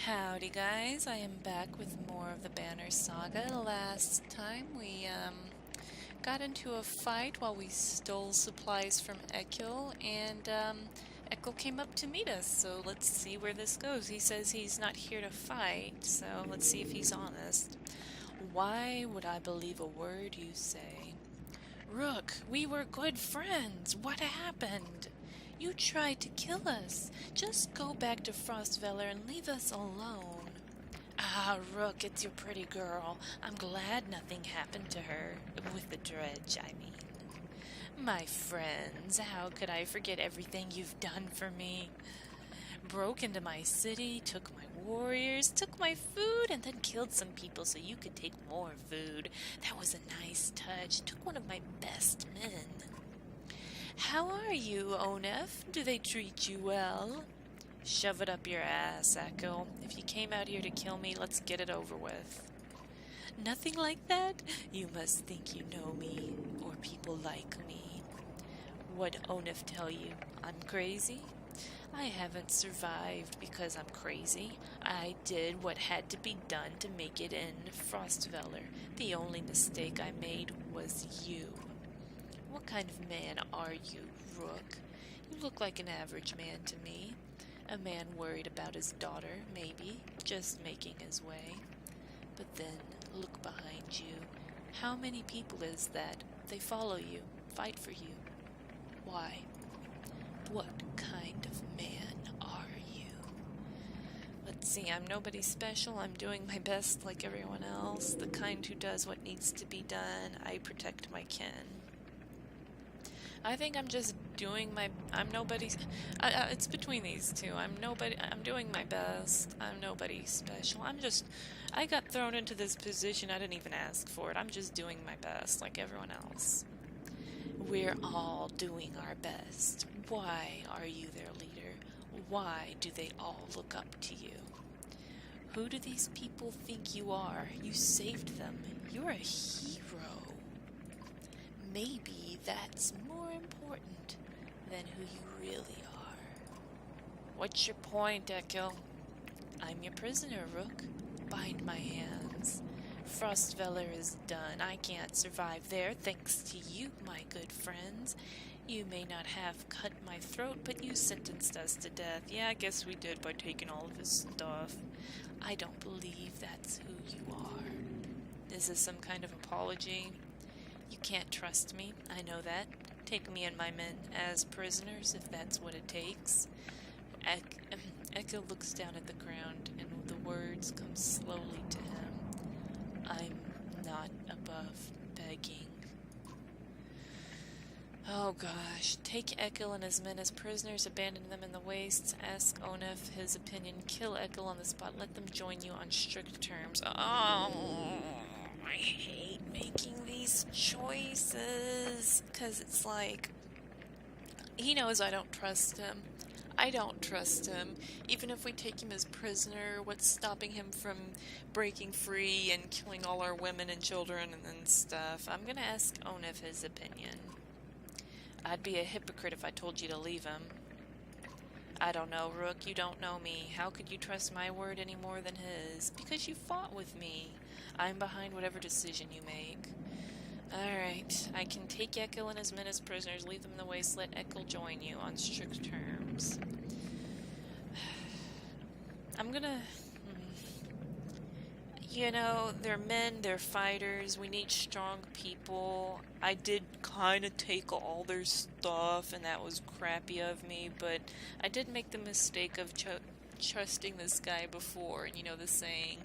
Howdy guys, I am back with more of the Banner Saga. Last time we got into a fight while we stole supplies from Ekkill, and Ekkill came up to meet us, so let's see where this goes. He says he's not here to fight, so let's see if he's honest. Why would I believe a word you say? Rook, we were good friends. What happened? You tried to kill us. Just go back to Frostvellr and leave us alone. Ah, Rook, it's your pretty girl. I'm glad nothing happened to her. With the dredge, I mean. My friends, how could I forget everything you've done for me? Broke into my city, took my warriors, took my food, and then killed some people so you could take more food. That was a nice touch. Took one of my best men. How are you, Oddleif? Do they treat you well? Shove it up your ass, Ekkill. If you came out here to kill me, let's get it over with. Nothing like that? You must think you know me, or people like me. What'd Oddleif tell you? I'm crazy? I haven't survived because I'm crazy. I did what had to be done to make it in Frostvellr. The only mistake I made was you. What kind of man are you, Rook? You look like an average man to me. A man worried about his daughter, maybe, just making his way. But then, look behind you. How many people is that? They follow you, fight for you. Why? What kind of man are you? Let's see, I'm nobody special. I'm doing my best like everyone else. The kind who does what needs to be done. I protect my kin. I think I'm just doing my... I'm nobody's... it's between these two. I'm doing my best. I'm nobody special. I got thrown into this position. I didn't even ask for it. I'm just doing my best like everyone else. We're all doing our best. Why are you their leader? Why do they all look up to you? Who do these people think you are? You saved them. You're a hero. Maybe that's more important than who you really are. What's your point, Ekkill? I'm your prisoner, Rook. Bind my hands. Frostvellr is done. I can't survive there thanks to you, my good friends. You may not have cut my throat, but you sentenced us to death. Yeah, I guess we did by taking all of his stuff. I don't believe that's who you are. Is this some kind of apology? You can't trust me, I know that. Take me and my men as prisoners if that's what it takes. Ekkill looks down at the ground and the words come slowly to him. I'm not above begging. Oh gosh. Take Ekkill and his men as prisoners, abandon them in the wastes, ask Oddleif his opinion, kill Ekkill on the spot, let them join you on strict terms. Oh, I hate making these choices, because it's like, he knows I don't trust him. I don't trust him. Even if we take him as prisoner, what's stopping him from breaking free and killing all our women and children and stuff? I'm gonna ask Oddleif his opinion. I'd be a hypocrite if I told you to leave him. I don't know, Rook, you don't know me. How could you trust my word any more than his? Because you fought with me. I'm behind whatever decision you make. Alright, I can take Ekkill and his men as prisoners, leave them in the waste, let Ekkill join you on strict terms. I'm gonna... You know, they're men, they're fighters, we need strong people. I did kind of take all their stuff, and that was crappy of me, but I did make the mistake of trusting this guy before, and you know the saying,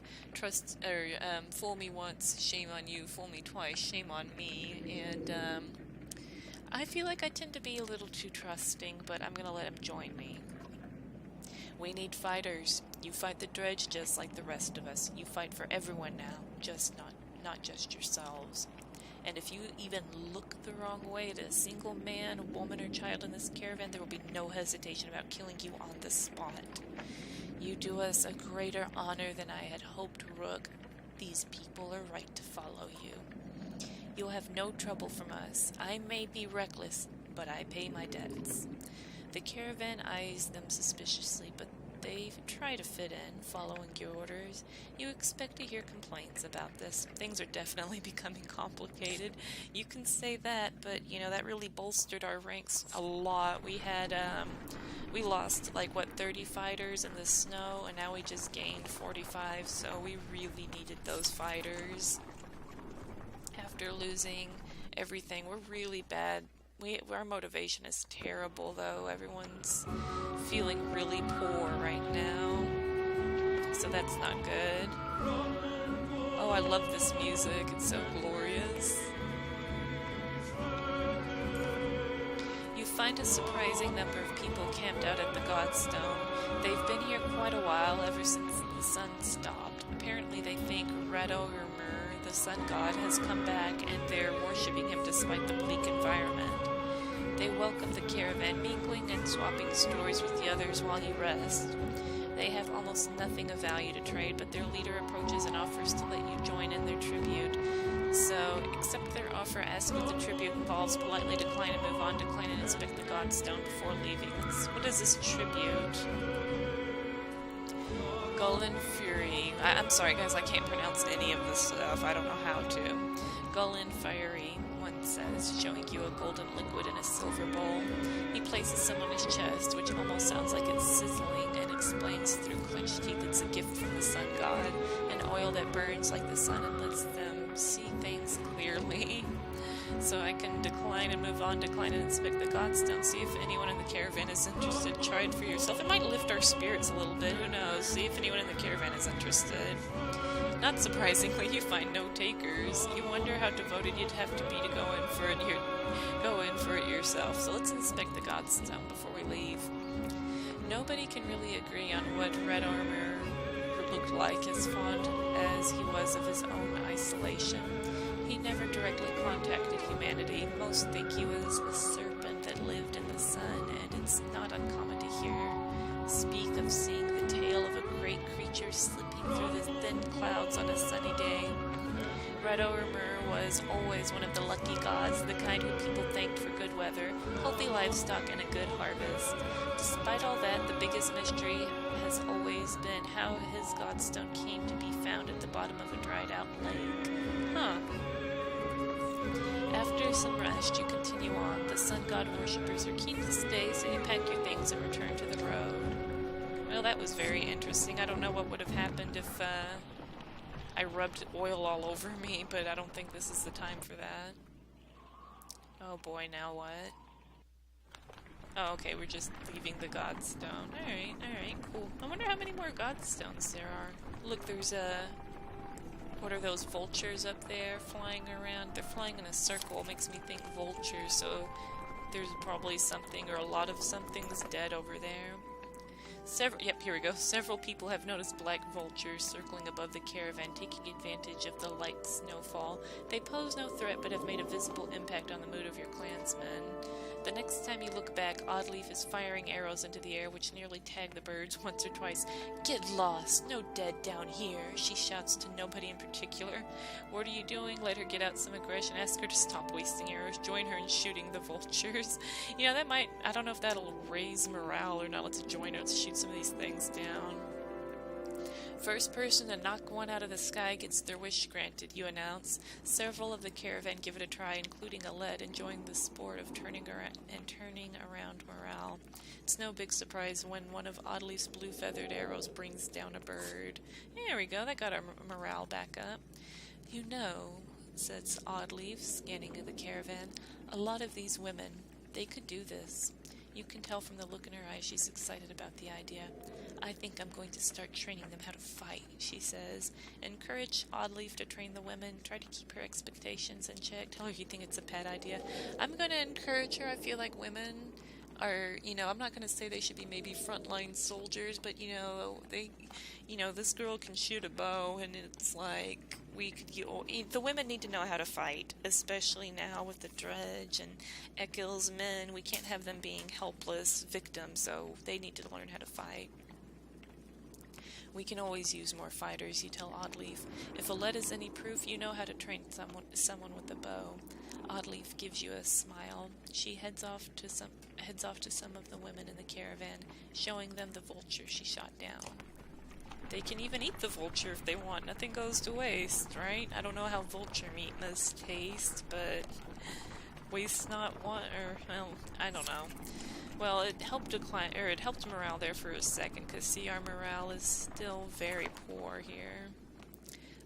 fool me once, shame on you, fool me twice, shame on me, and I feel like I tend to be a little too trusting, but I'm gonna let him join me. We need fighters. You fight the dredge just like the rest of us. You fight for everyone now, not just yourselves. And if you even look the wrong way at a single man, woman, or child in this caravan, there will be no hesitation about killing you on the spot. You do us a greater honor than I had hoped, Rook. These people are right to follow you. You'll have no trouble from us. I may be reckless, but I pay my debts. The caravan eyes them suspiciously, but They try to fit in, following your orders. You expect to hear complaints about this. Things are definitely becoming complicated. You can say that, but, you know, that really bolstered our ranks a lot. We lost, like, what, 30 fighters in the snow, and now we just gained 45, so we really needed those fighters. After losing everything, we're really bad. Our motivation is terrible, though. Everyone's feeling really poor right now, so that's not good. Oh, I love this music. It's so glorious. You find a surprising number of people camped out at the Godstone. They've been here quite a while, ever since the sun stopped. Apparently they think Radormyr, the sun god, has come back, and they're worshipping him despite the bleak environment. They welcome the caravan, mingling and swapping stories with the others while you rest. They have almost nothing of value to trade, but their leader approaches and offers to let you join in their tribute. So, accept their offer, ask what the tribute involves, politely decline and move on, decline and inspect the Godstone before leaving. What is this tribute? Golden Fury. I'm sorry guys, I can't pronounce any of this stuff. I don't know how to. Golden Fiery, one says, showing you a golden liquid in a silver bowl. He places some on his chest, which almost sounds like it's sizzling, and explains through clenched teeth it's a gift from the sun god, an oil that burns like the sun and lets them see things clearly. So I can decline and move on, decline and inspect the Godstone, see if anyone in the caravan is interested. Try it for yourself. It might lift our spirits a little bit, who knows. See if anyone in the caravan is interested. Not surprisingly, you find no takers. You wonder how devoted you'd have to be to go in for it yourself. So let's inspect the Godstone before we leave. Nobody can really agree on what Radormyr looked like, as fond as he was of his own isolation. He never directly contacted humanity. Most think he was a serpent that lived in the sun, and it's not uncommon to hear speak of seeing the tail of a great creature slipping through the thin clouds on a sunny day. Radormyr was always one of the lucky gods, the kind who people thanked for good weather, healthy livestock, and a good harvest. Despite all that, the biggest mystery has always been how his Godstone came to be found at the bottom of a dried-out lake. Huh. After some rest, you continue on. The sun god worshippers are keen to stay, so you pack your things and return to the road. Well, that was very interesting. I don't know what would have happened if I rubbed oil all over me, but I don't think this is the time for that. Oh boy, now what? Oh, okay, we're just leaving the Godstone. Alright, cool. I wonder how many more Godstones there are. Look, there's what are those vultures up there flying around? They're flying in a circle. Makes me think vultures, so there's probably something or a lot of something's dead over there. Yep, here we go. Several people have noticed black vultures circling above the caravan, taking advantage of the light snowfall. They pose no threat, but have made a visible impact on the mood of your clansmen. The next time you look back, Oddleif is firing arrows into the air, which nearly tag the birds once or twice. "Get lost! No dead down here!" she shouts to nobody in particular. "What are you doing?" Let her get out some aggression. Ask her to stop wasting arrows. Join her in shooting the vultures. You know, that might... I don't know if that'll raise morale or not. Let's join her. Let's shoot some of these things down. First person to knock one out of the sky gets their wish granted, you announce. Several of the caravan give it a try, including a lead, enjoying the sport of turning around morale. It's no big surprise when one of Oddleif's blue-feathered arrows brings down a bird. There we go, that got our morale back up. "You know," says Oddleif, scanning the caravan, "a lot of these women, they could do this." You can tell from the look in her eyes she's excited about the idea. "I think I'm going to start training them how to fight," she says. Encourage Oddleif to train the women. Try to keep her expectations in check. Tell her you think it's a bad idea. I'm going to encourage her. I feel like women are, you know, I'm not going to say they should be maybe frontline soldiers, but, you know, this girl can shoot a bow, and it's like, the women need to know how to fight, especially now with the dredge and Ekkill's men. We can't have them being helpless victims, so they need to learn how to fight. "We can always use more fighters," you tell Oddleif. "If a lead is any proof, you know how to train someone with a bow." Oddleif gives you a smile. She heads off to some of the women in the caravan, showing them the vulture she shot down. They can even eat the vulture if they want. Nothing goes to waste, right? I don't know how vulture meat must taste, but waste not one, or well, I don't know. Well, it helped it helped morale there for a second, because see, our morale is still very poor here.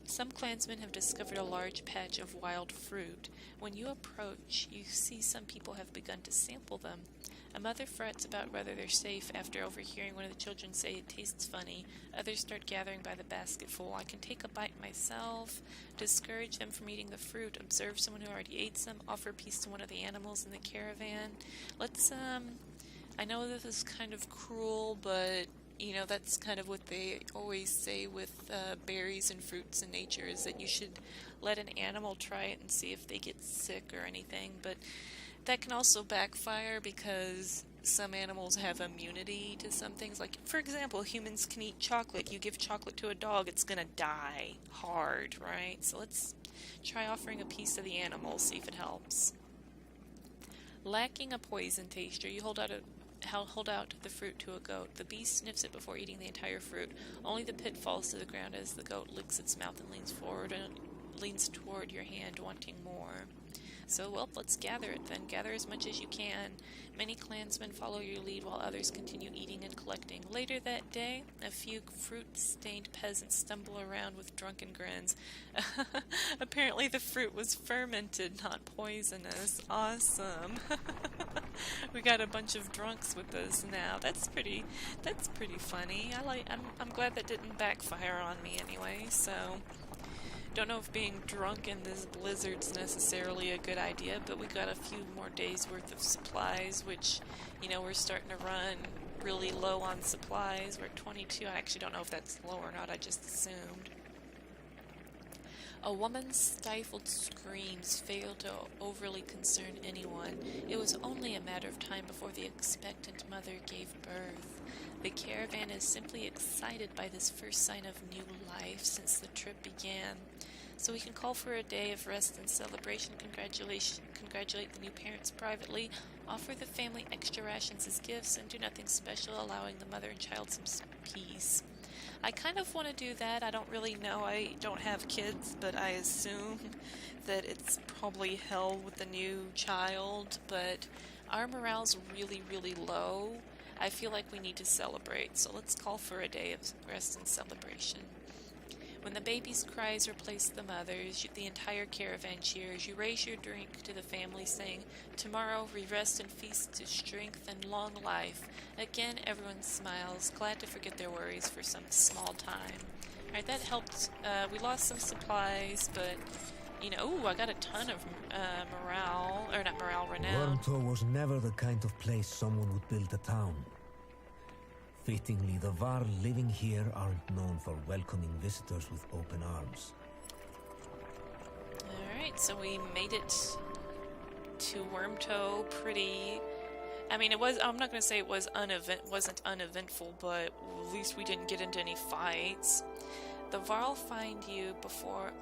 Some clansmen have discovered a large patch of wild fruit. When you approach, you see some people have begun to sample them. A mother frets about whether they're safe after overhearing one of the children say it tastes funny. Others start gathering by the basketful. I can take a bite myself, discourage them from eating the fruit, observe someone who already ate some, offer a piece to one of the animals in the caravan. Let's, I know this is kind of cruel, but you know, that's kind of what they always say with berries and fruits in nature, is that you should let an animal try it and see if they get sick or anything. But that can also backfire because some animals have immunity to some things. Like, for example, humans can eat chocolate. You give chocolate to a dog, it's going to die hard, right? So let's try offering a piece to the animal, see if it helps. Lacking a poison taster, you hold out the fruit to a goat. The beast sniffs it before eating the entire fruit. Only the pit falls to the ground as the goat licks its mouth and leans toward your hand, wanting more. So, well, let's gather it then. Gather as much as you can. Many clansmen follow your lead while others continue eating and collecting. Later that day, a few fruit-stained peasants stumble around with drunken grins. Apparently the fruit was fermented, not poisonous. Awesome. We got a bunch of drunks with us now. That's pretty funny. I'm glad that didn't backfire on me anyway, so don't know if being drunk in this blizzard's necessarily a good idea, but we got a few more days worth of supplies, which, you know, we're starting to run really low on supplies. We're at 22. I actually don't know if that's low or not. I just assumed. A woman's stifled screams failed to overly concern anyone. It was only a matter of time before the expectant mother gave birth. The caravan is simply excited by this first sign of new life since the trip began. So we can call for a day of rest and celebration, congratulate the new parents privately, offer the family extra rations as gifts, and do nothing special, allowing the mother and child some peace. I kind of want to do that. I don't really know. I don't have kids, but I assume that it's probably hell with the new child, but our morale's really, really low. I feel like we need to celebrate, so let's call for a day of rest and celebration. When the baby's cries replace the mother's, the entire caravan cheers. You raise your drink to the family, saying, "Tomorrow we rest and feast to strength and long life." Again, everyone smiles, glad to forget their worries for some small time. Alright, that helped. We lost some supplies, but, you know, ooh, I got a ton of renown. Wormtow was never the kind of place someone would build a town. Fittingly, the Varl living here aren't known for welcoming visitors with open arms. Alright, so we made it to Wormtow pretty... I mean, it was... I'm not going to say it was wasn't uneventful, but at least we didn't get into any fights. The Varl find you before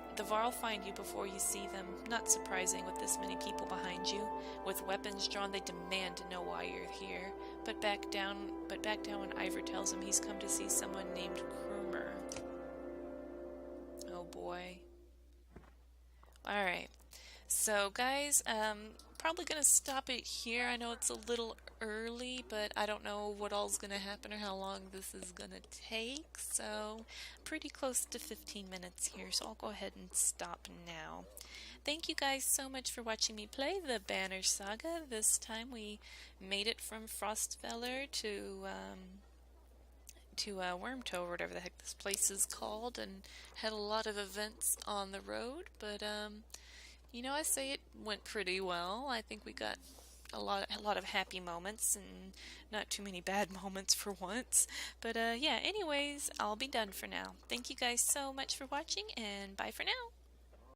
you see them. Not surprising with this many people behind you. With weapons drawn, they demand to know why you're here. But back down when Ivor tells him he's come to see someone named Krumr. Oh boy. Alright. So guys, probably gonna stop it here. I know it's a little early, but I don't know what all's gonna happen or how long this is gonna take, so pretty close to 15 minutes here, so I'll go ahead and stop now. Thank you guys so much for watching me play the Banner Saga. This time we made it from Frostvellr to Wormtow, or whatever the heck this place is called, and had a lot of events on the road, but you know, I say it went pretty well. I think we got a lot of happy moments and not too many bad moments for once. But yeah, anyways, I'll be done for now. Thank you guys so much for watching, and bye for now.